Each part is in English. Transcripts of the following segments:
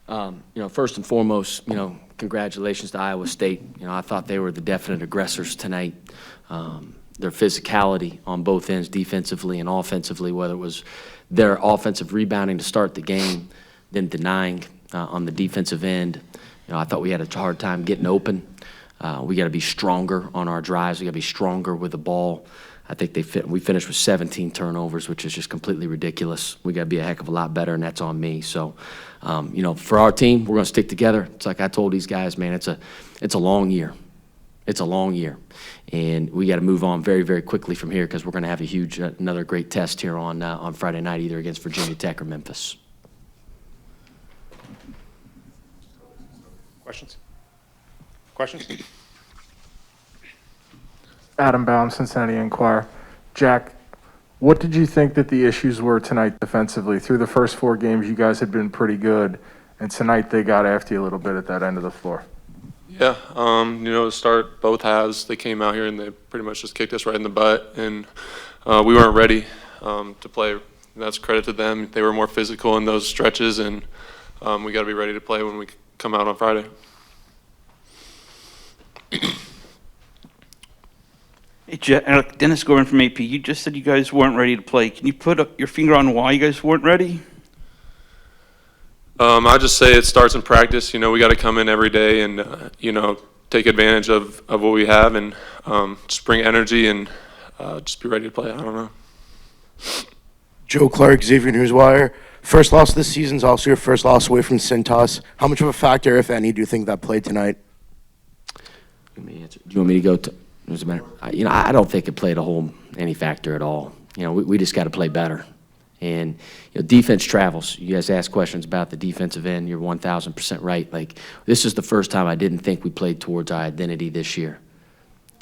First and foremost, congratulations to Iowa State. I thought they were the definite aggressors tonight. Their physicality on both ends, defensively and offensively, whether it was their offensive rebounding to start the game, then denying on the defensive end. I thought we had a hard time getting open. We got to be stronger on our drives. We got to be stronger with the ball. I think we finished with 17 turnovers, which is just completely ridiculous. We got to be a heck of a lot better, and that's on me. So, for our team, we're going to stick together. It's like I told these guys, man, it's a long year. It's a long year, and we got to move on very, very quickly from here because we're going to have another great test here on Friday night, either against Virginia Tech or Memphis. Questions? Adam Baum, Cincinnati Enquirer. Jack, what did you think that the issues were tonight defensively? Through the first 4 games, you guys had been pretty good, and tonight they got after you a little bit at that end of the floor. Yeah, to start both halves, they came out here and they pretty much just kicked us right in the butt, and we weren't ready to play. That's credit to them. They were more physical in those stretches, and we got to be ready to play when we come out on Friday. Hey, Dennis Gorman from AP. You just said you guys weren't ready to play. Can you put your finger on why you guys weren't ready? I just say it starts in practice. We got to come in every day and, take advantage of what we have and just bring energy and just be ready to play. I don't know. Joe Clark, Xavier Newswire. First loss of the season is also your first loss away from Cintas. How much of a factor, if any, do you think that played tonight? Let me answer. Do you want me to go to? Does it matter? I don't think it played any factor at all. We just got to play better. And defense travels. You guys ask questions about the defensive end. You're 1,000% right. Like, this is the first time I didn't think we played towards our identity this year.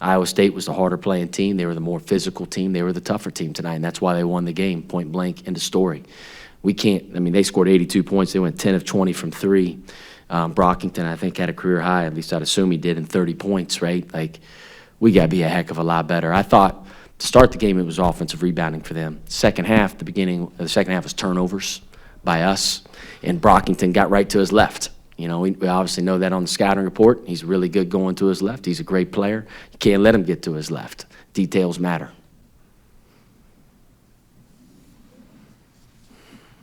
Iowa State was the harder playing team. They were the more physical team. They were the tougher team tonight, and that's why they won the game, point blank, end of story. We can't. They scored 82 points. They went 10 of 20 from 3. Brockington, I think, had a career high. At least I'd assume he did in 30 points, right? Like, we got to be a heck of a lot better. I thought to start the game, it was offensive rebounding for them. Second half, the second half was turnovers by us, and Brockington got right to his left. We obviously know that on the scouting report. He's really good going to his left. He's a great player. You can't let him get to his left. Details matter.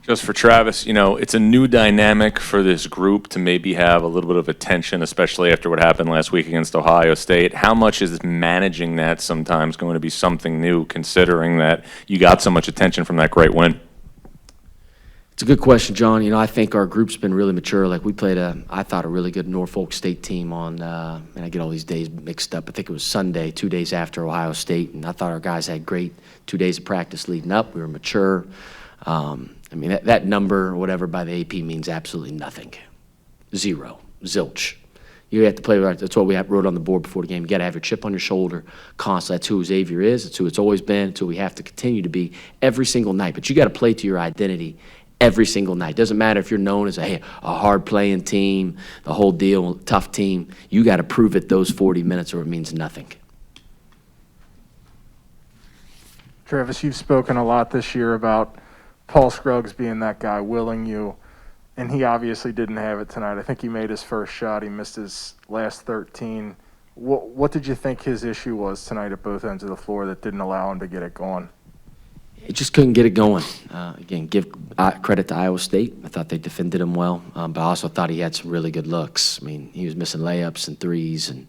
Just for Travis, it's a new dynamic for this group to maybe have a little bit of attention, especially after what happened last week against Ohio State. How much is managing that sometimes going to be something new, considering that you got so much attention from that great win? It's a good question, John. I think our group's been really mature. Like, we played I thought, a really good Norfolk State team on, and I get all these days mixed up. I think it was Sunday, 2 days after Ohio State, and I thought our guys had great 2 days of practice leading up. We were mature. That number or whatever by the AP means absolutely nothing. Zero. Zilch. You have to play right. That's what we wrote on the board before the game. You got to have your chip on your shoulder constantly. That's who Xavier is. It's who it's always been. It's who we have to continue to be every single night. But you got to play to your identity every single night. Doesn't matter if you're known as a hard-playing team, the whole deal, tough team. You got to prove it those 40 minutes or it means nothing. Travis, you've spoken a lot this year about Paul Scruggs being that guy willing you, and he obviously didn't have it tonight. I think he made his first shot. He missed his last 13. What did you think his issue was tonight at both ends of the floor that didn't allow him to get it going? He just couldn't get it going. Again, give credit to Iowa State. I thought they defended him well, but I also thought he had some really good looks. He was missing layups and threes and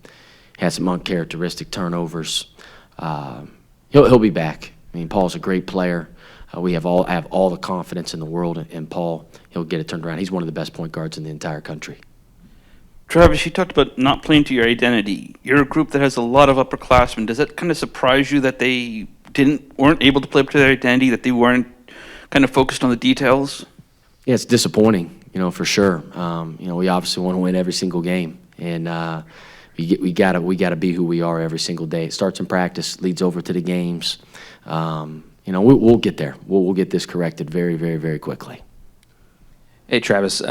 had some uncharacteristic turnovers. He'll be back. Paul's a great player. I have all the confidence in the world in Paul. He'll get it turned around. He's one of the best point guards in the entire country. Travis, you talked about not playing to your identity. You're a group that has a lot of upperclassmen. Does that kind of surprise you that they weren't able to play up to their identity, that they weren't kind of focused on the details? Yeah, it's disappointing, for sure. We obviously want to win every single game, and we gotta be who we are every single day. It starts in practice, leads over to the games. We'll get there. We'll get this corrected very, very, very quickly. Hey, Travis,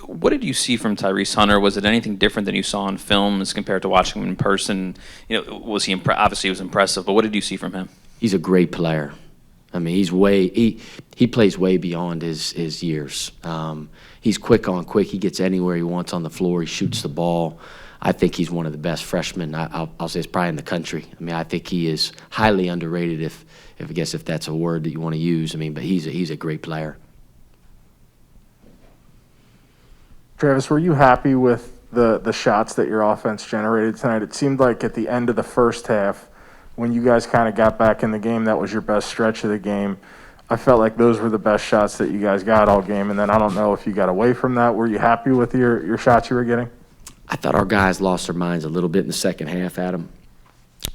what did you see from Tyrese Hunter? Was it anything different than you saw on film as compared to watching him in person? Was he obviously he was impressive, but what did you see from him? He's a great player. I mean, he plays way beyond his years. He's quick on quick. He gets anywhere he wants on the floor. He shoots the ball. I think he's one of the best freshmen. I'll say it's probably in the country. I mean, I think he is highly underrated, if I guess if that's a word that you want to use. I mean, but he's a great player. Travis, were you happy with the shots that your offense generated tonight? It seemed like at the end of the first half, when you guys kind of got back in the game, that was your best stretch of the game. I felt like those were the best shots that you guys got all game. And then I don't know if you got away from that. Were you happy with your shots you were getting? I thought our guys lost their minds a little bit in the second half, Adam.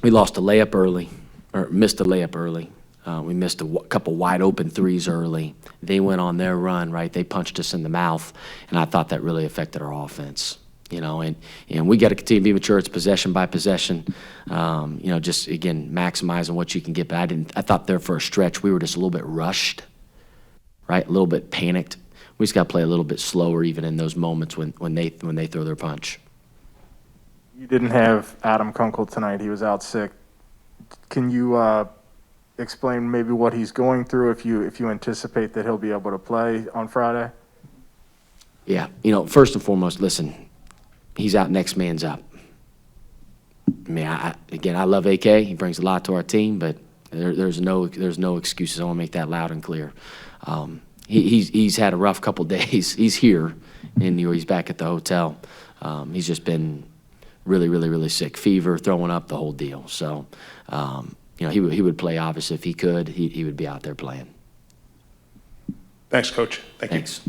We lost a layup early, or missed a layup early. We missed a couple wide open threes early. They went on their run, right? They punched us in the mouth, and I thought that really affected our offense. You know, and we got to continue to be mature. It's possession by possession. You know, just again maximizing what you can get. But I thought there for a stretch we were just a little bit rushed, right? A little bit panicked. We just got to play a little bit slower, even in those moments when they throw their punch. You didn't have Adam Kunkel tonight. He was out sick. Can you explain maybe what he's going through, if you anticipate that he'll be able to play on Friday? Yeah, you know, first and foremost, listen, he's out, next man's up. I mean, I love AK. He brings a lot to our team, but there's no excuses. I want to make that loud and clear. He's had a rough couple days. He's here, and he's back at the hotel. He's just been really sick, fever, throwing up, the whole deal. So, you know, he would play, obviously, if he could. He would be out there playing. Thanks, Coach. Thank you. Thanks.